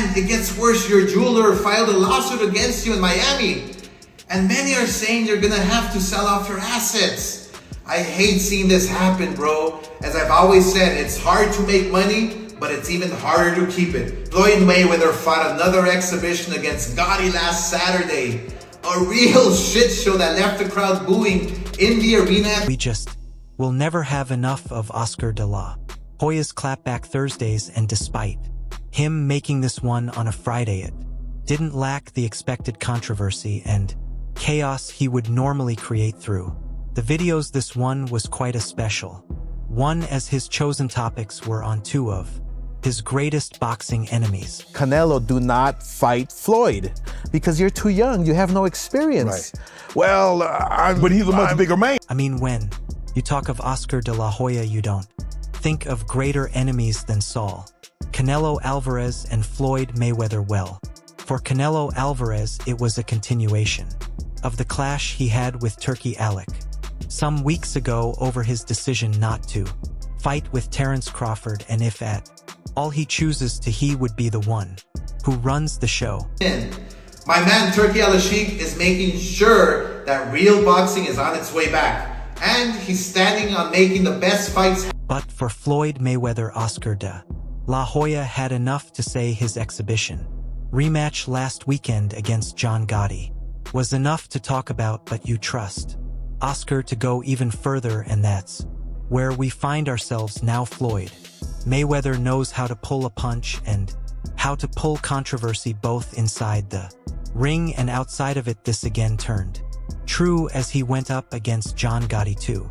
And it gets worse, your jeweler filed a lawsuit against you in Miami. And many are saying you're gonna have to sell off your assets. I hate seeing this happen, bro. As I've always said, it's hard to make money, but it's even harder to keep it. Floyd Mayweather fought another exhibition against Gotti last Saturday. A real shit show that left the crowd booing in the arena. We just will never have enough of Oscar de la Hoya's clapback Thursdays, and despite him making this one on a Friday, it didn't lack the expected controversy and chaos he would normally create through the videos. This one was quite a special one, as his chosen topics were on two of his greatest boxing enemies. Canelo, do not fight Floyd because you're too young. You have no experience. Right. Well, but he's a much bigger man. I mean, when you talk of Oscar de la Hoya, you don't think of greater enemies than Saul, Canelo Alvarez, and Floyd Mayweather. Well, for Canelo Alvarez, it was a continuation of the clash he had with Turkey Alec some weeks ago over his decision not to fight with Terence Crawford, and if at all he chooses to, he would be the one who runs the show. My man Turkey Al-Sheikh is making sure that real boxing is on its way back, and he's standing on making the best fights. But for Floyd Mayweather, Oscar de la Hoya had enough to say. His exhibition rematch last weekend against John Gotti was enough to talk about, but you trust Oscar to go even further, and that's where we find ourselves now. Floyd Mayweather knows how to pull a punch and how to pull controversy both inside the ring and outside of it. This again turned true as he went up against John Gotti too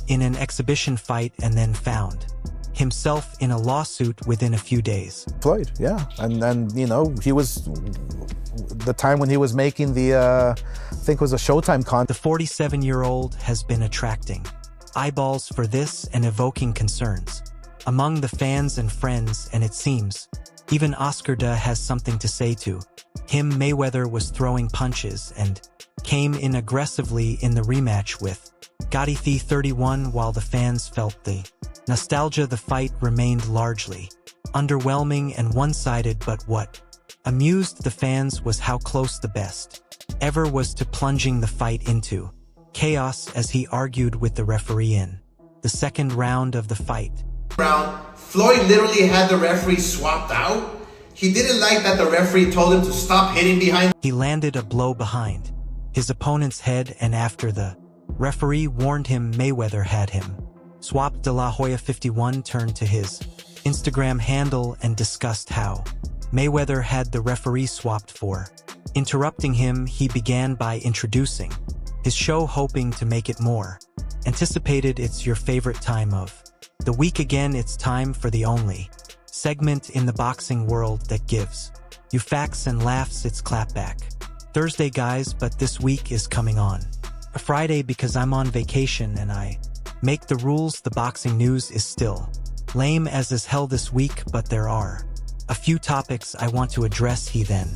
in an exhibition fight, and then found himself in a lawsuit within a few days. Floyd, yeah. And then, you know, he was, the time when he was making the, I think it was a Showtime con. The 47-year-old has been attracting eyeballs for this and evoking concerns among the fans and friends, and it seems even Oscar has something to say to him. Mayweather was throwing punches and came in aggressively in the rematch with Gotti 31. While the fans felt the nostalgia, the fight remained largely underwhelming and one-sided, but what amused the fans was how close the best ever was to plunging the fight into chaos as he argued with the referee in the second round of the fight. Floyd literally had the referee swapped out. He didn't like that the referee told him to stop hitting behind. He landed a blow behind his opponent's head, and after the referee warned him Mayweather had him swapped, De La Hoya 51 turned to his Instagram handle and discussed how Mayweather had the referee swapped for. Interrupting him, he began by introducing his show, hoping to make it more anticipated. It's your favorite time of the week again. It's time for the only segment in the boxing world that gives you facts and laughs. It's Clapback Thursday, guys, but this week is coming on a Friday because I'm on vacation and I make the rules. The boxing news is still lame as is hell this week, but there are a few topics I want to address. He then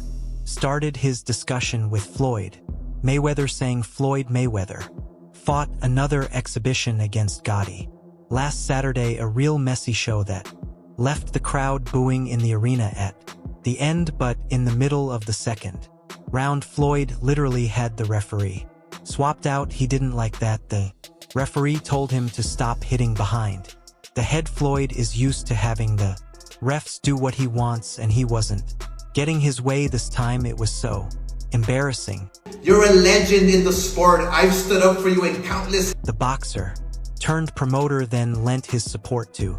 started his discussion with Floyd Mayweather, saying Floyd Mayweather fought another exhibition against Gotti last Saturday, a real messy show that left the crowd booing in the arena at the end, but in the middle of the second round, Floyd literally had the referee swapped out. He didn't like that. The referee told him to stop hitting behind the head. Floyd is used to having the refs do what he wants, and he wasn't getting his way this time. It was so embarrassing. You're a legend in the sport. I've stood up for you in countless... The boxer turned promoter then lent his support to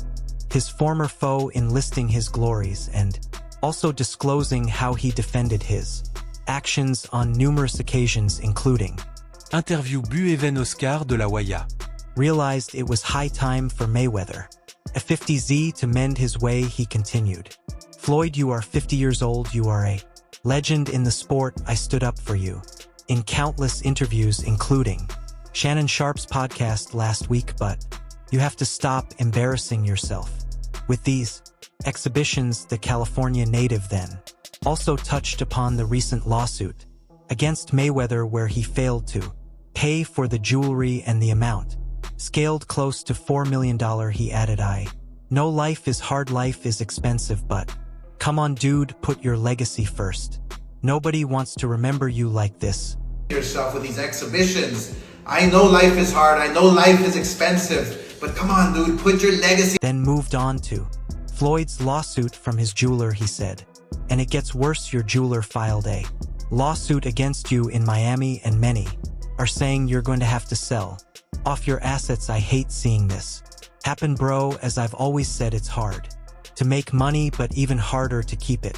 his former foe, enlisting his glories and also disclosing how he defended his actions on numerous occasions, including Interview Bu Even Oscar de la Hoya. Realized it was high time for Mayweather, a 50Z, to mend his way. He continued, Floyd, you are 50 years old. You are a legend in the sport. I stood up for you in countless interviews, including Shannon Sharp's podcast last week, but you have to stop embarrassing yourself with these exhibitions. The California native then also touched upon the recent lawsuit against Mayweather, where he failed to pay for the jewelry and the amount scaled close to $4 million. He added, I know life is hard, life is expensive, but Come on dude, put your legacy first. Nobody wants to remember you like this. Yourself with these exhibitions. I know life is hard, I know life is expensive, but come on dude, put your legacy. Then moved on to Floyd's lawsuit from his jeweler, he said. And it gets worse, your jeweler filed a lawsuit against you in Miami and many are saying you're going to have to sell off your assets. I hate seeing this happen, bro, as I've always said, it's hard to make money, but even harder to keep it.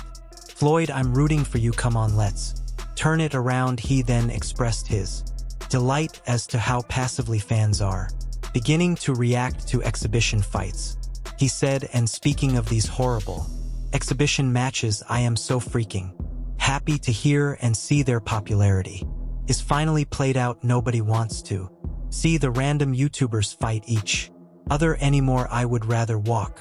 Floyd, I'm rooting for you, come on, let's turn it around. He then expressed his delight as to how passively fans are beginning to react to exhibition fights. He said, and speaking of these horrible exhibition matches, I am so freaking happy to hear and see their popularity is finally played out. Nobody wants to see the random YouTubers fight each other anymore. I would rather walk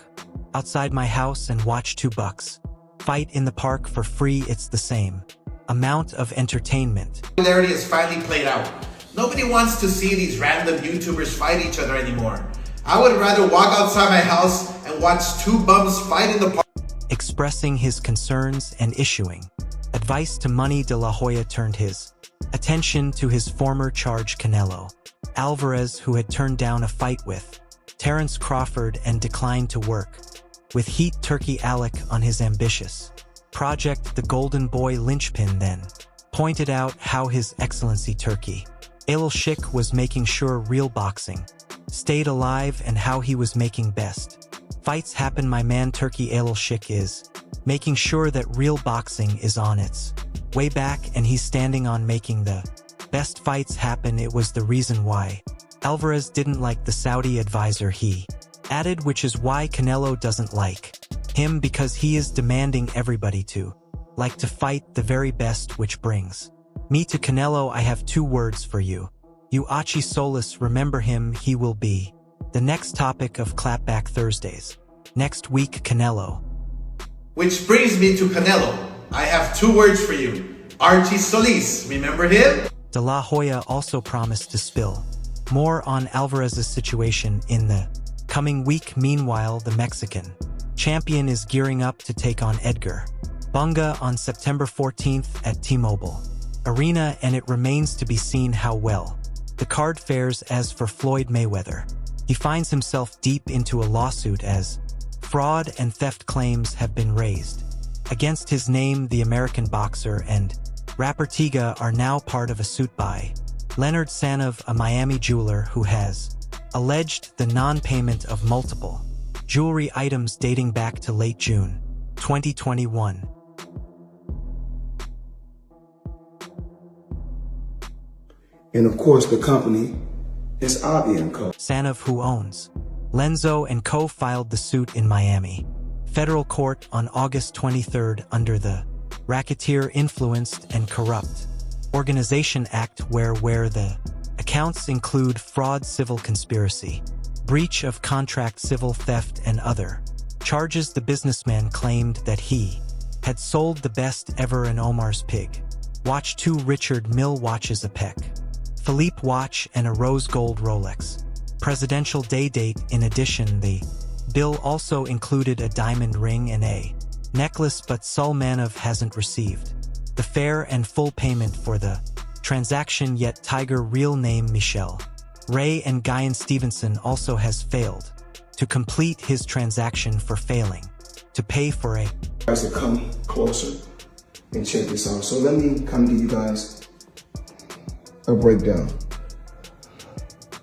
outside my house and watch $2 fight in the park for free. It's the same amount of entertainment. Popularity is finally played out. Nobody wants to see these random YouTubers fight each other anymore. I would rather walk outside my house and watch two bums fight in the park. Expressing his concerns and issuing advice to Manny De La Hoya turned his attention to his former charge Canelo Alvarez, who had turned down a fight with Terence Crawford and declined to work with Heat Turkey Alec on his ambitious project. The Golden Boy linchpin then pointed out how His Excellency Turkey Al-Sheikh was making sure real boxing stayed alive and how he was making best fights happen. My man Turkey Al-Sheikh is making sure that real boxing is on its way back, and he's standing on making the best fights happen. It was the reason why Alvarez didn't like the Saudi advisor, he added, which is why Canelo doesn't like him, because he is demanding everybody to like to fight the very best, which brings me to Canelo. I have 2 words for you. You Achi Solis, remember him, he will be the next topic of Clapback Thursdays next week. Canelo. Which brings me to Canelo. I have 2 words for you. Archie Solis, remember him? De La Hoya also promised to spill more on Alvarez's situation in the coming week. Meanwhile, the Mexican champion is gearing up to take on Edgar Bunga on September 14th at T-Mobile Arena, and it remains to be seen how well the card fares. As for Floyd Mayweather, he finds himself deep into a lawsuit as fraud and theft claims have been raised against his name. The American boxer and rapper Tyga are now part of a suit by Leonard Sanov, a Miami jeweler who has alleged the non-payment of multiple jewelry items dating back to late June 2021. And of course, the company is Avi & Co. Sanov, who owns Lenzo & Co., filed the suit in Miami federal court on August 23rd under the Racketeer Influenced and Corrupt Organization Act, where the accounts include fraud, civil conspiracy, breach of contract, civil theft, and other charges. The businessman claimed that he had sold the best ever an Omar's Pig watch, 2 Richard Mille watches, a Peck Philippe watch, and a rose gold Rolex presidential day date. In addition, the bill also included a diamond ring and a necklace, but Sulmanov hasn't received the fair and full payment for the transaction yet. Tiger, real name Michelle Ray, and Guyan Stevenson also has failed to complete his transaction for failing to pay for a Guys to come closer and check this out. So let me come to you guys a breakdown.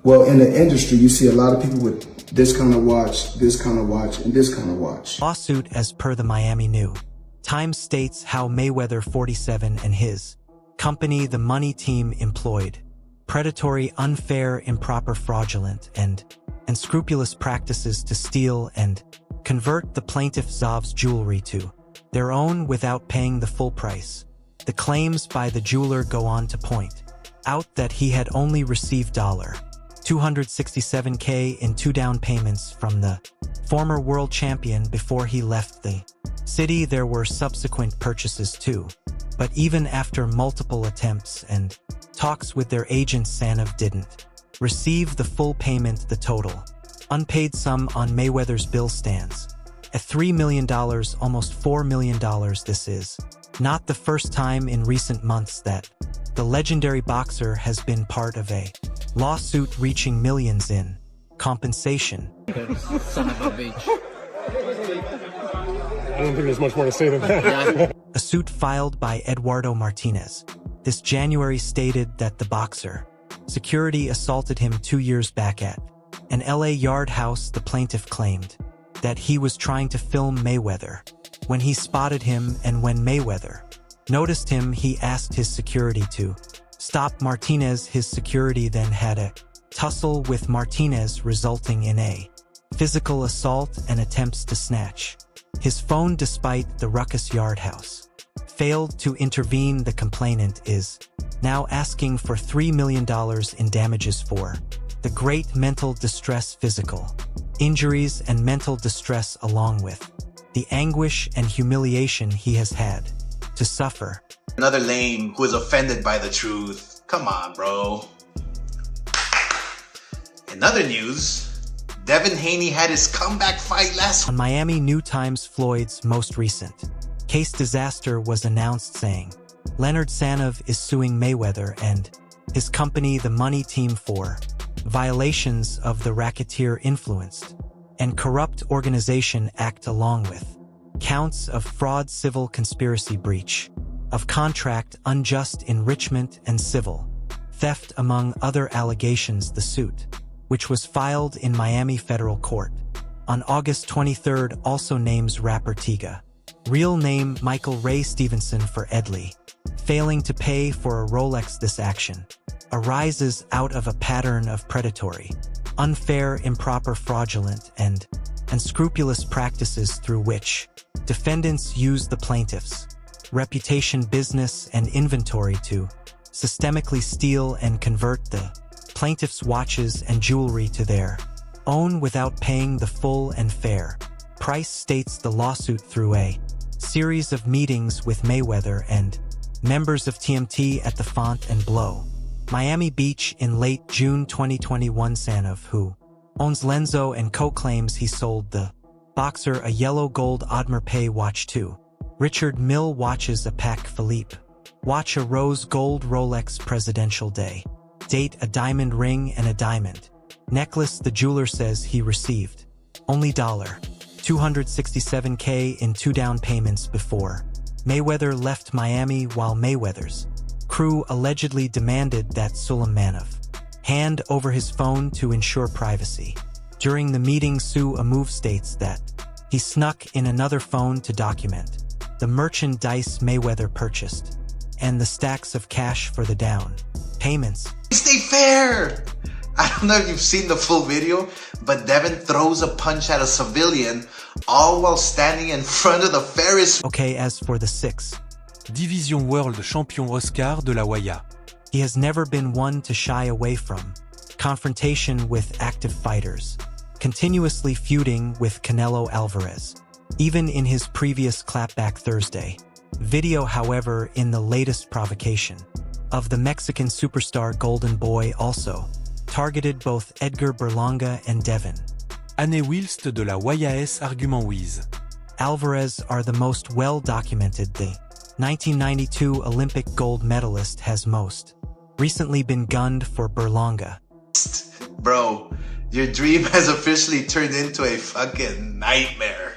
Well, in the industry, you see a lot of people with this kind of watch, this kind of watch, and this kind of watch. Lawsuit. As per the Miami New Times states how Mayweather 47 and his company, the Money Team, employed predatory, unfair, improper, fraudulent, and unscrupulous practices to steal and convert the plaintiff Zav's jewelry to their own without paying the full price. The claims by the jeweler go on to point out that he had only received $267K in 2 down payments from the former world champion before he left the city. There were subsequent purchases too, but even after multiple attempts and talks with their agent, Sanov didn't receive the full payment. The total unpaid sum on Mayweather's bill stands At $3 million, almost $4 million, this is not the first time in recent months that the legendary boxer has been part of a lawsuit reaching millions in compensation. Son of a bitch. I don't think there's much more to say than that. A suit filed by Eduardo Martinez this January stated that the boxer security assaulted him 2 years back at an LA yard house. The plaintiff claimed that he was trying to film Mayweather when he spotted him, and when Mayweather noticed him, he asked his security to stop Martinez. His security then had a tussle with Martinez, resulting in a physical assault and attempts to snatch his phone. Despite the ruckus, yard house failed to intervene. The complainant is now asking for $3 million in damages for the great mental distress, physical injuries, and mental distress, along with the anguish and humiliation he has had to suffer. Another lame who is offended by the truth. Come on, bro. In other news, Devin Haney had his comeback fight last On Miami New Times, Floyd's most recent case disaster was announced, saying Leonard Sanov is suing Mayweather and his company, the Money Team, for violations of the Racketeer Influenced and Corrupt Organization Act, along with counts of fraud, civil conspiracy, breach of contract, unjust enrichment, and civil theft, among other allegations. The suit, which was filed in Miami federal court on August 23rd, also names rapper Tyga, real name Michael Ray Stevenson, for Edley failing to pay for a Rolex. This action arises out of a pattern of predatory, unfair, improper, fraudulent, and unscrupulous practices through which defendants use the plaintiff's reputation, business, and inventory to systemically steal and convert the plaintiff's watches and jewelry to their own without paying the full and fair price, states the lawsuit. Through a series of meetings with Mayweather and members of TMT at the Font and Blow Miami Beach in late June 2021, Sanov, who owns Lenzo & Co., claims he sold the boxer a yellow gold Audemars Piguet watch, 2 Richard Mille watches, a Patek Philippe watch, a rose gold Rolex Presidential Day date, a diamond ring, and a diamond necklace. The jeweler says he received only $267K in 2 down payments before Mayweather left Miami, while Mayweather's crew allegedly demanded that Sulaimanov hand over his phone to ensure privacy. During the meeting, a move states that he snuck in another phone to document the merchandise Mayweather purchased and the stacks of cash for the down payments. Stay fair! I don't know if you've seen the full video, but Devin throws a punch at a civilian, all while standing in front of the Ferris. Okay, as for the 6th Division World Champion Oscar de la Hoya, he has never been one to shy away from confrontation with active fighters, continuously feuding with Canelo Alvarez, even in his previous Clapback Thursday video. However, in the latest provocation of the Mexican superstar, Golden Boy also targeted both Edgar Berlanga and Devin Année whilst de la Hoya argument with Alvarez are the most well-documented. The 1992 Olympic gold medalist has most recently been gunned for Berlanga. Bro, your dream has officially turned into a fucking nightmare.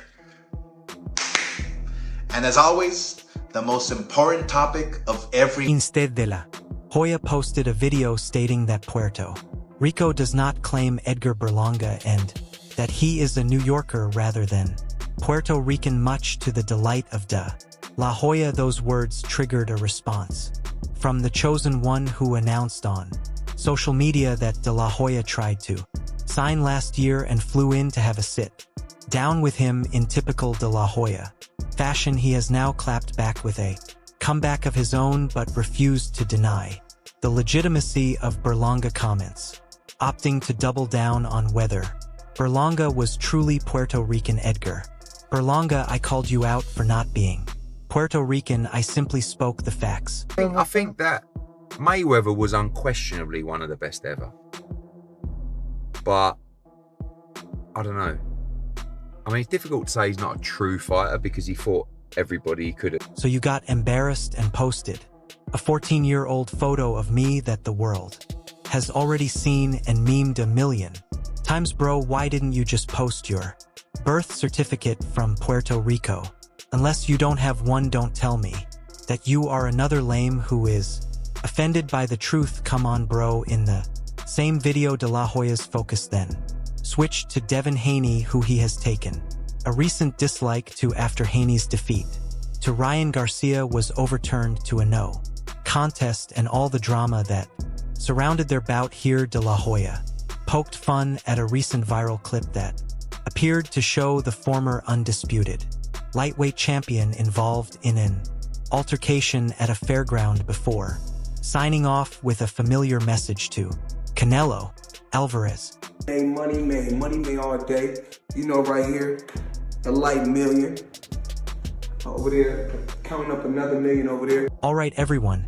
And as always, the most important topic of every... Instead de la Hoya posted a video stating that Puerto Rico does not claim Edgar Berlanga and that he is a New Yorker rather than Puerto Rican, much to the delight of De La Hoya. Those words triggered a response from the chosen one, who announced on social media that De La Hoya tried to sign last year and flew in to have a sit down with him. In typical De La Hoya fashion, he has now clapped back with a comeback of his own, but refused to deny the legitimacy of Berlanga comments, opting to double down on whether Berlanga was truly Puerto Rican. Edgar Berlanga, I called you out for not being Puerto Rican. I simply spoke the facts. I think that Mayweather was unquestionably one of the best ever. But I don't know. I mean, it's difficult to say he's not a true fighter because he fought everybody he could have. So you got embarrassed and posted a 14-year-old photo of me that the world has already seen and memed a million times. Bro, why didn't you just post your birth certificate from Puerto Rico? Unless you don't have one, don't tell me that you are another lame who is offended by the truth. Come on, bro. In the same video, De La Hoya's focus then switched to Devin Haney, who he has taken a recent dislike to after Haney's defeat to Ryan Garcia was overturned to a no contest, and all the drama that surrounded their bout. Here, De La Hoya poked fun at a recent viral clip that appeared to show the former undisputed lightweight champion involved in an altercation at a fairground before signing off with a familiar message to Canelo Alvarez. Money made all day. You know, right here, a light million. Over there, counting up another million over there. All right, everyone,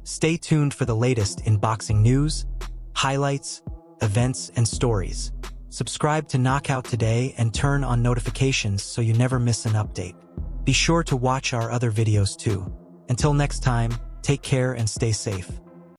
stay tuned for the latest in boxing news, highlights, events, and stories. Subscribe to Knockout today and turn on notifications so you never miss an update. Be sure to watch our other videos too. Until next time, take care and stay safe.